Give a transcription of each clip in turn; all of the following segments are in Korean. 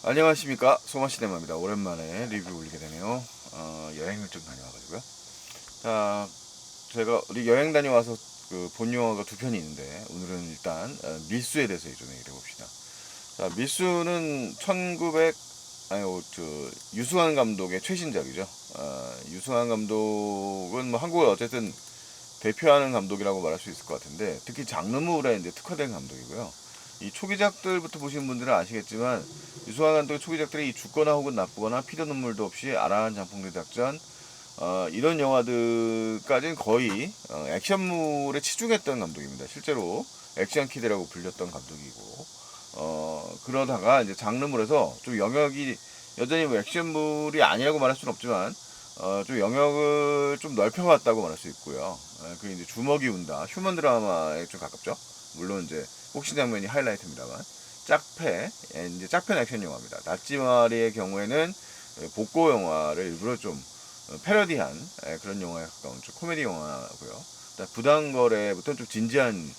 안녕하십니까, 소마시네마입니다. 오랜만에 리뷰 올리게 되네요. 여행을 좀 다녀와가지고요. 자, 제가 우리 여행 다녀와서 본 영화가 두 편이 있는데, 오늘은 일단 밀수에 대해서 좀 얘기를 해봅시다. 자, 밀수는 1900 아니 유승환 감독의 최신작이죠. 유승환 감독은 뭐 한국을 어쨌든 대표하는 감독이라고 말할 수 있을 것 같은데, 특히 장르물에 이제 특화된 감독이고요. 이 초기작들부터 보신 분들은 아시겠지만, 유승환 감독의 초기작들이 죽거나 혹은 나쁘거나 피도 눈물도 없이 아라한 장풍대 작전, 이런 영화들까지는 거의 액션물에 치중했던 감독입니다. 실제로 액션 키드라고 불렸던 감독이고, 그러다가 이제 장르물에서 좀 영역이 여전히 뭐 액션물이 아니라고 말할 수는 없지만, 좀 영역을 좀 넓혀왔다고 말할 수 있고요. 그 이제 주먹이 운다, 휴먼 드라마에 좀 가깝죠. 물론 이제 복싱 장면이 하이라이트입니다만, 짝패, 이제 짝패 액션 영화입니다. 납치마리의 경우에는 복고 영화를 일부러 좀 패러디한 그런 영화에 가까운 좀 코미디 영화고요. 부당거래부터 좀 진지한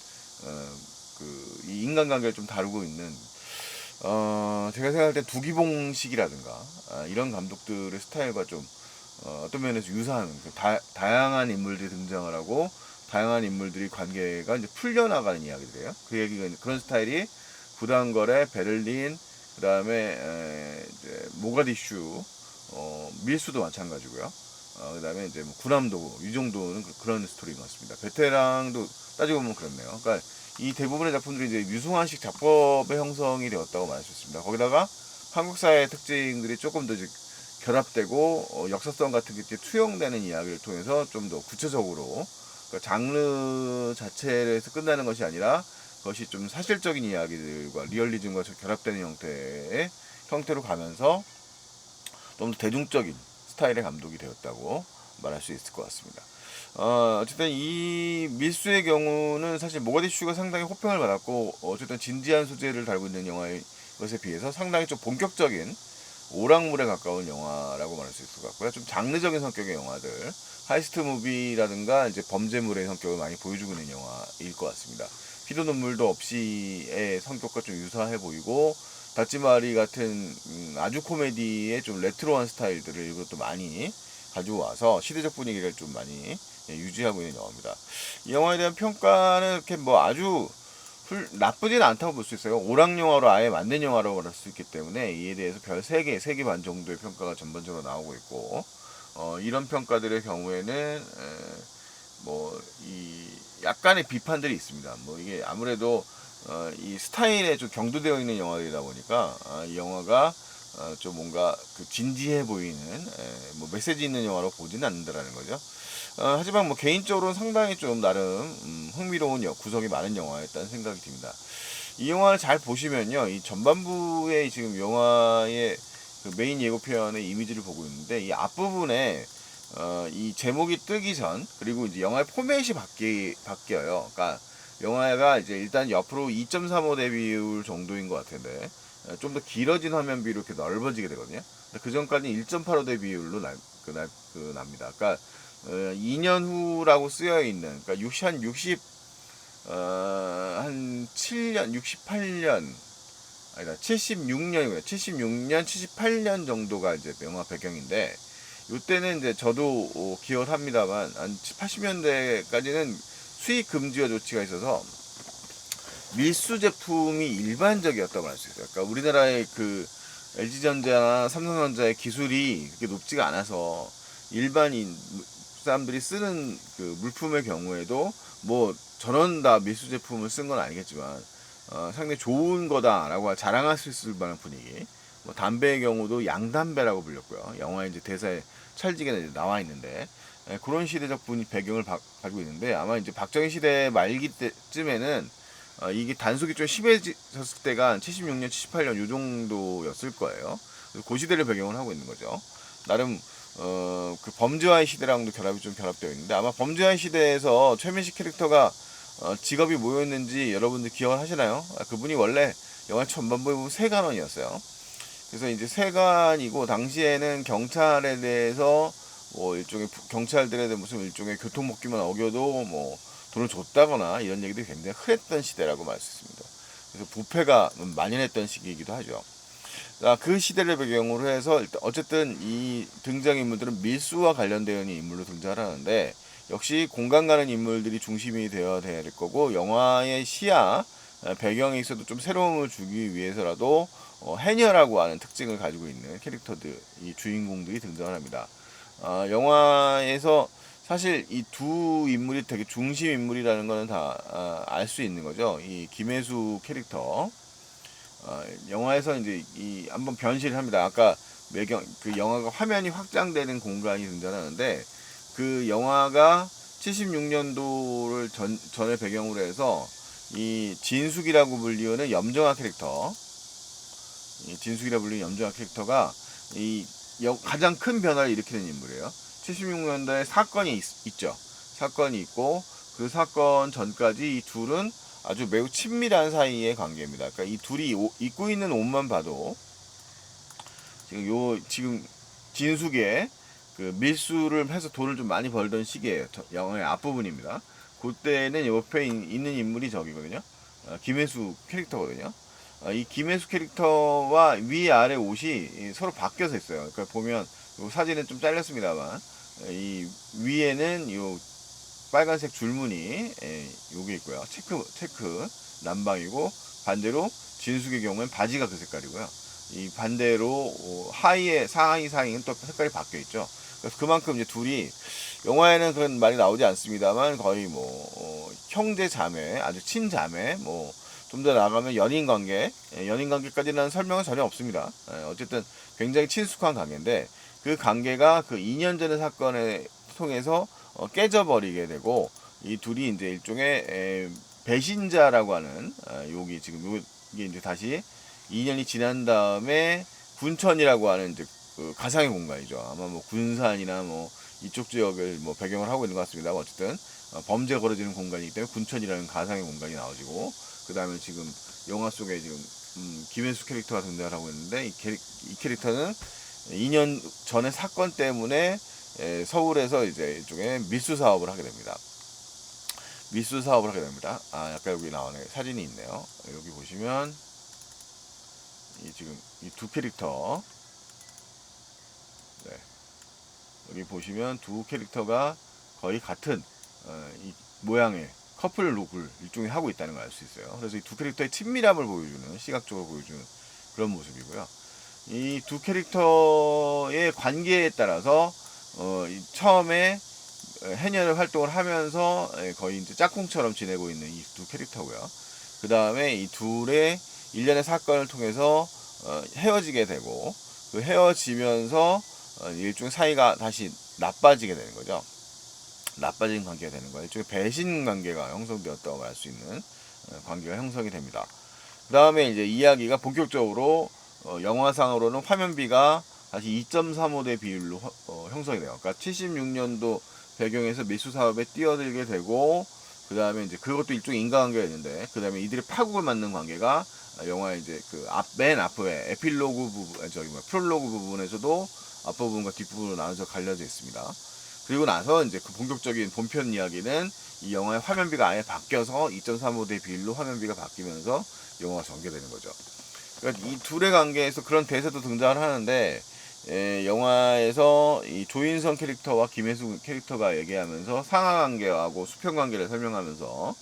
이 인간관계를 좀 다루고 있는, 제가 생각할 때 두기봉식이라든가 이런 감독들의 스타일과 좀 어떤 면에서 유사한 다양한 인물들이 등장을 하고 다양한 인물들이 관계가 이제 풀려나가는 이야기들이에요. 그 얘기가 그런 스타일이 부당거래, 베를린, 그 다음에 이제 모가디슈, 밀수도 마찬가지고요. 그 다음에 이제 뭐 구남도, 이 정도는 그런 스토리인 것 같습니다. 베테랑도 따지고 보면 그렇네요. 그러니까 이 대부분의 작품들이 이제 유승환식 작법의 형성이 되었다고 말할 수 있습니다. 거기다가 한국 사회의 특징들이 조금 더 결합되고 역사성 같은 게 투영되는 이야기를 통해서 좀 더 구체적으로, 그러니까 장르 자체에서 끝나는 것이 아니라 그것이 좀 사실적인 이야기들과 리얼리즘과 결합되는 형태로 가면서 좀 더 대중적인 스타일의 감독이 되었다고 말할 수 있을 것 같습니다. 어쨌든 이 밀수의 경우는 사실 모가디슈가 상당히 호평을 받았고, 어쨌든 진지한 소재를 다루고 있는 영화의 것에 비해서 상당히 좀 본격적인 오락물에 가까운 영화라고 말할 수 있을 것 같고요. 좀 장르적인 성격의 영화들, 하이스트 무비라든가 이제 범죄물의 성격을 많이 보여주고 있는 영화일 것 같습니다. 피도 눈물도 없이의 성격과 좀 유사해 보이고, 다찌마리 같은 아주 코미디의 좀 레트로한 스타일들을 일부러 또 많이 가지고 와서 시대적 분위기를 좀 많이 유지하고 있는 영화입니다. 이 영화에 대한 평가는 이렇게 뭐 아주 나쁘진 않다고 볼 수 있어요. 오락 영화로 아예 만든 영화라고 말할 수 있기 때문에 이에 대해서 별 3개, 3개 반 정도의 평가가 전반적으로 나오고 있고, 이런 평가들의 경우에는 뭐 이 약간의 비판들이 있습니다. 뭐 이게 아무래도 이 스타일에 좀 경도되어 있는 영화들이다 보니까 이 영화가 좀 뭔가 진지해 보이는 뭐 메시지 있는 영화로 보지는 않는다라는 거죠. 하지만 뭐 개인적으로는 상당히 좀 나름 흥미로운 구석이 많은 영화였다는 생각이 듭니다. 이 영화를 잘 보시면요, 이 전반부에 지금 영화의 메인 예고편의 이미지를 보고 있는데, 이 앞부분에 이 제목이 뜨기 전, 그리고 이제 영화의 포맷이 바뀌어요. 그러니까 영화가 이제 일단 옆으로 2.35 대비율 정도인 것 같은데, 좀 더 길어진 화면 비로 이렇게 넓어지게 되거든요. 그 전까지 1.85 대비율로 납니다. 그러니까 2년 후라고 쓰여 있는, 그러니까 한 60, 한 7년, 68년, 아니다, 76년이고요. 76년, 78년 정도가 이제 영화 배경인데, 이때는 이제 저도 기억을 합니다만, 한 80년대까지는 수입 금지화 조치가 있어서 밀수 제품이 일반적이었다고 할 수 있어요. 그러니까 우리나라의 LG전자나 삼성전자의 기술이 그렇게 높지가 않아서 일반인 사람들이 쓰는 물품의 경우에도 뭐 전원 다 밀수 제품을 쓴 건 아니겠지만 상당히 좋은 거다라고 자랑할 수 있을 만한 분위기. 뭐 담배의 경우도 양담배라고 불렸고요. 영화에 이제 대사에 찰지게 이제 나와 있는데, 그런 시대적 배경을 가지고 있는데, 아마 이제 박정희 시대 말기 때쯤에는 이게 단속이 좀 심해졌을 때가 76년, 78년 요 정도였을 거예요. 그 시대를 배경을 하고 있는 거죠. 나름 범죄와의 시대랑도 결합되어 있는데, 아마 범죄와의 시대에서 최민식 캐릭터가 직업이 뭐였는지 여러분들 기억을 하시나요? 그분이 원래 영화 전반부에 보면 세관원이었어요. 그래서 이제 세관이고, 당시에는 경찰에 대해서 뭐 일종의 경찰들에 대한 무슨 일종의 교통법규만 어겨도 뭐 돈을 줬다거나 이런 얘기들이 굉장히 흔했던 시대라고 말할 수 있습니다. 그래서 부패가 만연했던 시기이기도 하죠. 자, 그 시대를 배경으로 해서 일단 어쨌든 이 등장인물들은 밀수와 관련되어 있는 인물로 등장을 하는데 역시 공간 가는 인물들이 중심이 되어야 될 거고 영화의 시야 배경에 있어도 좀 새로움을 주기 위해서라도 해녀라고 하는 특징을 가지고 있는 캐릭터들, 이 주인공들이 등장을 합니다. 영화에서 사실 이 두 인물이 되게 중심 인물이라는 거는 다 알 수 있는 거죠. 이 김혜수 캐릭터. 영화에서 이제 이 한번 변신을 합니다. 아까 매경 그 영화가 화면이 확장되는 공간이 등장하는데 그 영화가 76년도를 전에 배경으로 해서 이 진숙이라고 불리는 염정아 캐릭터, 이 진숙이라고 불리는 염정아 캐릭터가 이 가장 큰 변화를 일으키는 인물이에요. 76년도에 사건이 있죠. 사건이 있고 그 사건 전까지 이 둘은 아주 매우 친밀한 사이의 관계입니다. 그러니까 이 둘이 입고 있는 옷만 봐도 지금 진숙의 그 밀수를 해서 돈을 좀 많이 벌던 시기예요. 영화의 앞부분입니다. 그때는 옆에 있는 인물이 저기거든요. 김혜수 캐릭터거든요. 이 김혜수 캐릭터와 위아래 옷이 서로 바뀌어서 있어요. 그러니까 보면 요 사진은 좀 잘렸습니다만 이 위에는 요 빨간색 줄무늬 요게 있고요. 체크 남방이고 반대로 진숙의 경우엔 바지가 그 색깔이고요. 이 반대로 상하이 사이는 또 색깔이 바뀌어 있죠. 그래서 그만큼 이제 둘이 영화에는 그런 말이 나오지 않습니다만 거의 형제 자매, 아주 친자매, 좀 더 나아가면 연인 관계까지는 설명은 전혀 없습니다. 어쨌든 굉장히 친숙한 관계인데 그 관계가 그 2년 전의 사건에 통해서 깨져버리게 되고 이 둘이 이제 일종의 배신자라고 하는 여기 지금 이게 이제 다시 2년이 지난 다음에 군천이라고 하는 이제 그 가상의 공간이죠. 아마 군산이나 이쪽 지역을 배경을 하고 있는 것 같습니다. 어쨌든 범죄가 벌어지는 공간이기 때문에 군천이라는 가상의 공간이 나오지고 그 다음에 지금 영화 속에 지금 김혜수 캐릭터가 등장을 하고 있는데 이 캐릭터는 2년 전의 사건 때문에 서울에서 이제 일종의 밀수 사업을 하게 됩니다. 밀수 사업을 하게 됩니다. 약간 여기 나오네. 사진이 있네요. 여기 보시면 지금 이 두 캐릭터, 네. 여기 보시면 두 캐릭터가 거의 같은 이 모양의 커플 룩을 일종의 하고 있다는 걸 알 수 있어요. 그래서 이 두 캐릭터의 친밀함을 보여주는, 시각적으로 보여주는 그런 모습이고요. 이 두 캐릭터의 관계에 따라서 처음에 해녀를 활동을 하면서 거의 이제 짝꿍처럼 지내고 있는 이 두 캐릭터고요. 그 다음에 이 둘의 일련의 사건을 통해서 헤어지게 되고 그 헤어지면서 일종의 사이가 다시 나빠지게 되는 거죠. 나빠진 관계가 되는 거예요. 일종의 배신 관계가 형성되었다고 할 수 있는 관계가 형성이 됩니다. 그 다음에 이제 이야기가 본격적으로 영화상으로는 화면비가 다시 2.35대 비율로 형성이 돼요. 그러니까 76년도 배경에서 밀수 사업에 뛰어들게 되고 그 다음에 이제 그것도 일종의 인과관계가 있는데 그 다음에 이들의 파국을 맞는 관계가 영화의 이제 맨 앞에 에필로그 부분, 프롤로그 부분에서도 앞부분과 뒷부분으로 나눠서 갈려져 있습니다. 그리고 나서 이제 그 본격적인 본편 이야기는 이 영화의 화면비가 아예 바뀌어서 2.35대 비율로 화면비가 바뀌면서 영화가 전개되는 거죠. 그러니까 이 둘의 관계에서 그런 대사도 등장을 하는데 영화에서 이 조인성 캐릭터와 김혜수 캐릭터가 얘기하면서 상하관계하고 수평관계를 설명하면서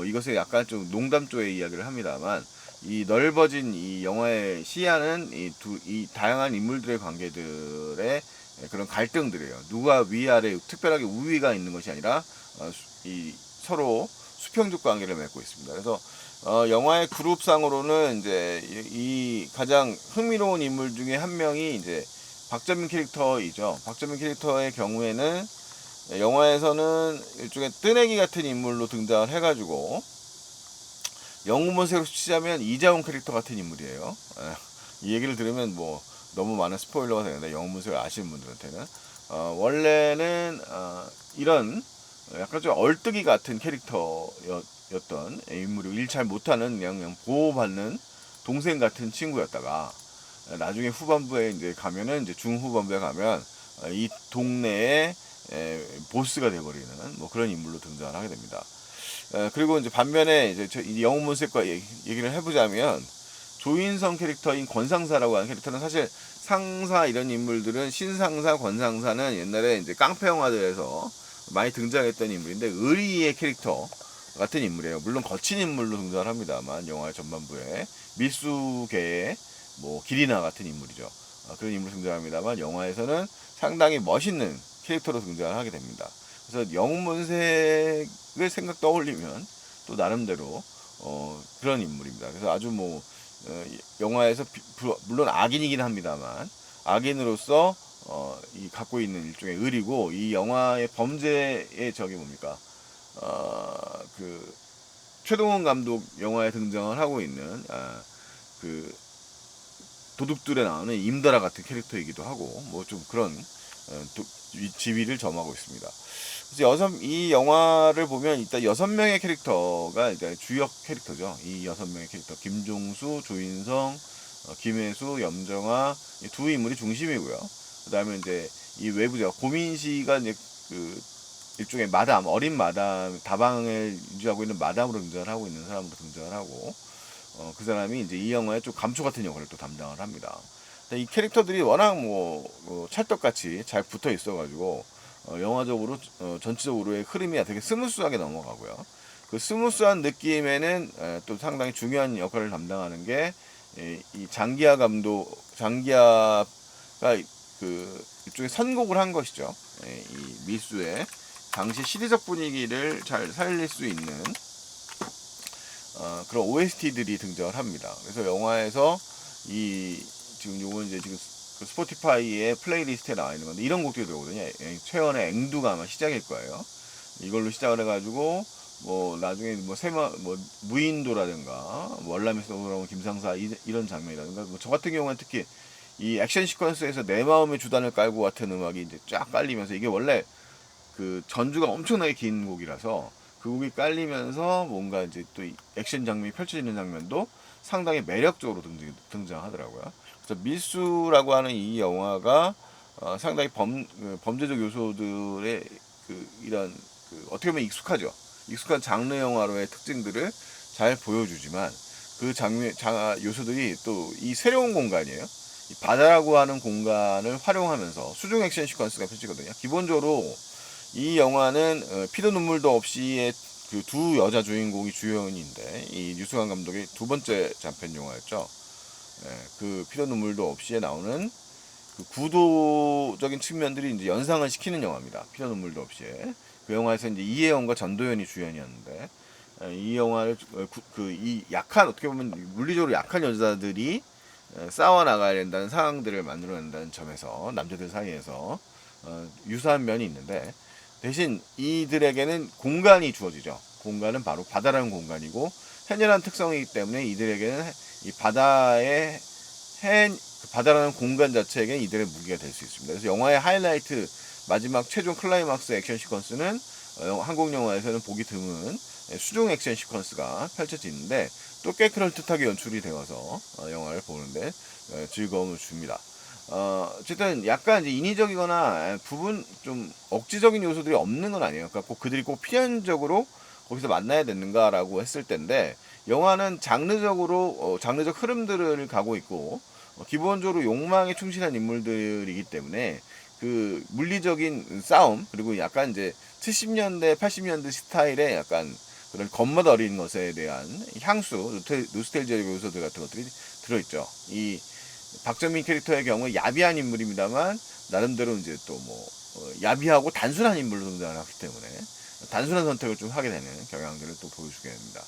이것을 약간 좀 농담조의 이야기를 합니다만 이 넓어진 이 영화의 시야는 이 다양한 인물들의 관계들의 그런 갈등들이에요. 누가 위아래 특별하게 우위가 있는 것이 아니라 이 서로 수평적 관계를 맺고 있습니다. 그래서 영화의 그룹상으로는 이제 이 가장 흥미로운 인물 중에 한 명이 이제 박정민 캐릭터이죠. 박정민 캐릭터의 경우에는 영화에서는 일종의 뜨내기 같은 인물로 등장을 해가지고 영웅본색으로 치자면 이자훈 캐릭터 같은 인물이에요. 이 얘기를 들으면 너무 많은 스포일러가 되는데 영웅본색을 아시는 분들한테는 원래는 이런 약간 좀 얼뜨기 같은 캐릭터였던 인물이 일 잘 못하는 그냥 보호받는 동생 같은 친구였다가 나중에 후반부에 이제 가면은 이제 중후반부에 가면 이 동네의 보스가 돼버리는 그런 인물로 등장을 하게 됩니다. 그리고 이제 반면에 이제 영웅문색과 얘기를 해보자면 조인성 캐릭터인 권상사라고 하는 캐릭터는 사실 상사 이런 인물들은 신상사, 권상사는 옛날에 이제 깡패 영화들에서 많이 등장했던 인물인데 의리의 캐릭터 같은 인물이에요. 물론 거친 인물로 등장을 합니다만 영화의 전반부에 밀수계의 뭐 기리나 같은 인물이죠. 그런 인물로 등장합니다만 영화에서는 상당히 멋있는 캐릭터로 등장을 하게 됩니다. 그래서 영문색을 생각 떠올리면 또 나름대로 그런 인물입니다. 그래서 아주 뭐 영화에서 물론 악인이긴 합니다만 악인으로서 이 갖고 있는 일종의 의리고 이 영화의 범죄의 저기 뭡니까 그 최동원 감독 영화에 등장을 하고 있는 그 도둑들에 나오는 임다라 같은 캐릭터이기도 하고 뭐 좀 그런 지위를 점하고 있습니다. 그래서 이 영화를 보면 일단 6명의 캐릭터가 일단 주역 캐릭터죠. 이 6명의 캐릭터 김종수, 조인성, 김혜수, 염정아 이 두 인물이 중심이고요. 그다음에 이제 이 외부자 고민씨가 이제 그 일종의 마담, 어린 마담, 다방을 유지하고 있는 마담으로 등장을 하고 있는 사람으로 등장을 하고 그 사람이 이제 이 영화에 좀 감초 같은 역할을 또 담당을 합니다. 이 캐릭터들이 워낙 찰떡같이 잘 붙어 있어가지고 영화적으로 전체적으로의 흐름이 되게 스무스하게 넘어가고요. 그 스무스한 느낌에는 또 상당히 중요한 역할을 담당하는 게 이 장기하 장기하가 그 일종의 선곡을 한 것이죠. 이 미수의 당시 시대적 분위기를 잘 살릴 수 있는 그런 OST들이 등장을 합니다. 그래서 영화에서 지금 요건 이제 지금 그 스포티파이의 플레이리스트에 나와 있는 건데 이런 곡들이 들어오거든요. 최연의 앵두가 아마 시작일 거예요. 이걸로 시작을 해가지고 뭐 나중에 뭐 무인도라든가 월남에서 돌아온 김상사 이런 장면이라든가 뭐 저 같은 경우는 특히 이 액션 시퀀스에서 내 마음의 주단을 깔고 같은 음악이 이제 쫙 깔리면서 이게 원래 그 전주가 엄청나게 긴 곡이라서 그 곡이 깔리면서 뭔가 이제 또 액션 장면이 펼쳐지는 장면도 상당히 매력적으로 등장하더라고요. 그래서 밀수라고 하는 이 영화가 상당히 범죄적 요소들의 이런 어떻게 보면 익숙한 장르 영화로의 특징들을 잘 보여주지만 그 요소들이 또 이 새로운 공간이에요. 이 바다라고 하는 공간을 활용하면서 수중 액션 시퀀스가 펼치거든요. 기본적으로 이 영화는 피도 눈물도 없이의 그 두 여자 주인공이 주연인데 이 유승환 감독의 두 번째 장편 영화였죠. 그 피도 눈물도 없이에 나오는 그 구도적인 측면들이 이제 연상을 시키는 영화입니다. 피도 눈물도 없이에 그 영화에서 이제 이혜영과 전도연이 주연이었는데 이 영화를 이 약한 어떻게 보면 물리적으로 약한 여자들이 싸워 나가야 된다는 상황들을 만들어낸다는 점에서 남자들 사이에서 유사한 면이 있는데 대신 이들에게는 공간이 주어지죠. 공간은 바로 바다라는 공간이고 해녀라는 특성이기 때문에 이들에게는 이 바다라는 공간 자체에게는 이들의 무기가 될 수 있습니다. 그래서 영화의 하이라이트 마지막 최종 클라이막스 액션 시퀀스는 한국 영화에서는 보기 드문 수중 액션 시퀀스가 펼쳐지는데 또 꽤 그럴듯하게 연출이 되어서 영화를 보는데 즐거움을 줍니다. 어쨌든 약간 이제 인위적이거나 부분 좀 억지적인 요소들이 없는 건 아니에요. 그러니까 꼭 그들이 꼭 필연적으로 거기서 만나야 되는가라고 했을 텐데 영화는 장르적 흐름들을 가고 있고 기본적으로 욕망에 충실한 인물들이기 때문에 그 물리적인 싸움 그리고 약간 이제 70년대 80년대 스타일의 약간 그런 겉멋 어린 것에 대한 향수 노스텔지아 요소들 같은 것들이 들어있죠. 이 박정민 캐릭터의 경우 야비한 인물입니다만 나름대로 이제 또 야비하고 단순한 인물로 등장을 하기 때문에 단순한 선택을 좀 하게 되는 경향들을 또 보여주게 됩니다.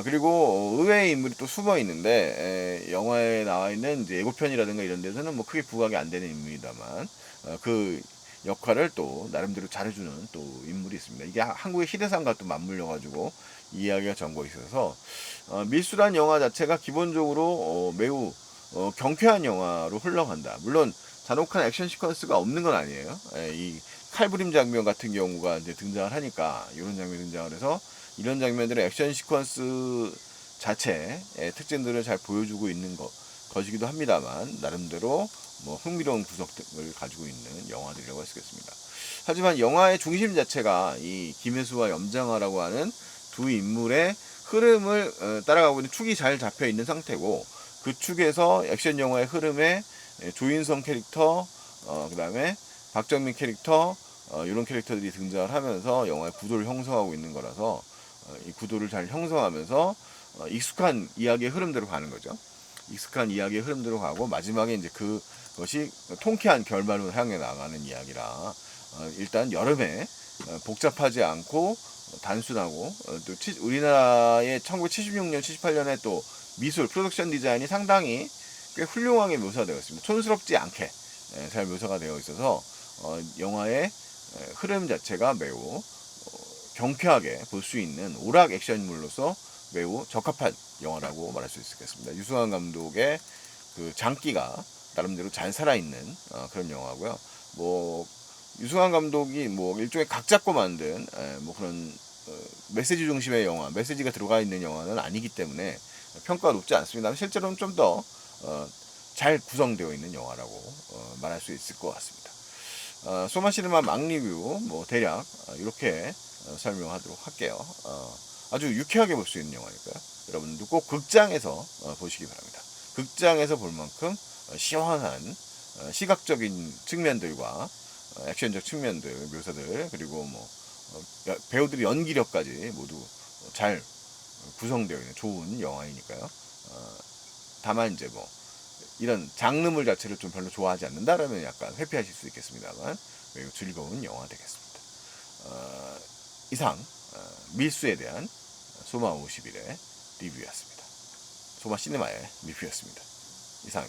그리고 의외의 인물이 또 숨어 있는데 영화에 나와 있는 이제 예고편이라든가 이런 데서는 뭐 크게 부각이 안 되는 인물이다만 그 역할을 또 나름대로 잘해주는 또 인물이 있습니다. 이게 한국의 희대상과 또 맞물려 가지고 이야기가 전고 있어서 밀수란 영화 자체가 기본적으로 매우 경쾌한 영화로 흘러간다. 물론 잔혹한 액션 시퀀스가 없는 건 아니에요. 이 칼부림 장면 같은 경우가 이제 등장을 하니까 이런 장면이 등장을 해서 이런 장면들은 액션 시퀀스 자체의 특징들을 잘 보여주고 있는 것이기도 합니다만 나름대로 흥미로운 구석을 가지고 있는 영화들이라고 할 수 있겠습니다. 하지만 영화의 중심 자체가 이 김혜수와 염장아라고 하는 두 인물의 흐름을 따라가고 있는 축이 잘 잡혀 있는 상태고, 그 축에서 액션 영화의 흐름에 조인성 캐릭터, 그다음에 박정민 캐릭터, 이런 캐릭터들이 등장을 하면서 영화의 구도를 형성하고 있는 거라서, 이 구도를 잘 형성하면서 익숙한 이야기의 흐름대로 가는 거죠. 익숙한 이야기의 흐름대로 가고, 마지막에 이제 그것이 통쾌한 결말을 향해 나가는 이야기라, 일단 여름에 복잡하지 않고 단순하고, 또 우리나라의 1976년, 78년에 또 미술, 프로덕션 디자인이 상당히 꽤 훌륭하게 묘사되어 있습니다. 촌스럽지 않게 잘 묘사가 되어 있어서 영화의 흐름 자체가 매우 경쾌하게 볼 수 있는 오락 액션물로서 매우 적합한 영화라고 말할 수 있겠습니다. 유승환 감독의 그 장기가 나름대로 잘 살아있는 그런 영화고요. 뭐 유승환 감독이 뭐 일종의 각 잡고 만든 뭐 그런 메시지 중심의 영화, 메시지가 들어가 있는 영화는 아니기 때문에 평가가 높지 않습니다. 실제로는 좀 더 잘 구성되어 있는 영화라고 말할 수 있을 것 같습니다. 소마시네마 막 리뷰 뭐 대략 이렇게 설명하도록 할게요. 아주 유쾌하게 볼 수 있는 영화니까요. 여러분들 꼭 극장에서 보시기 바랍니다. 극장에서 볼 만큼 시원한 시각적인 측면들과 액션적 측면들, 묘사들, 그리고 뭐 배우들의 연기력까지 모두 잘 구성되어 있는 좋은 영화이니까요. 다만 이제 뭐 이런 장르물 자체를 좀 별로 좋아하지 않는다라면 약간 회피하실 수 있겠습니다만 매우 즐거운 영화 되겠습니다. 이상 밀수에 대한 소마 51의 리뷰였습니다. 소마 시네마의 리뷰였습니다. 이상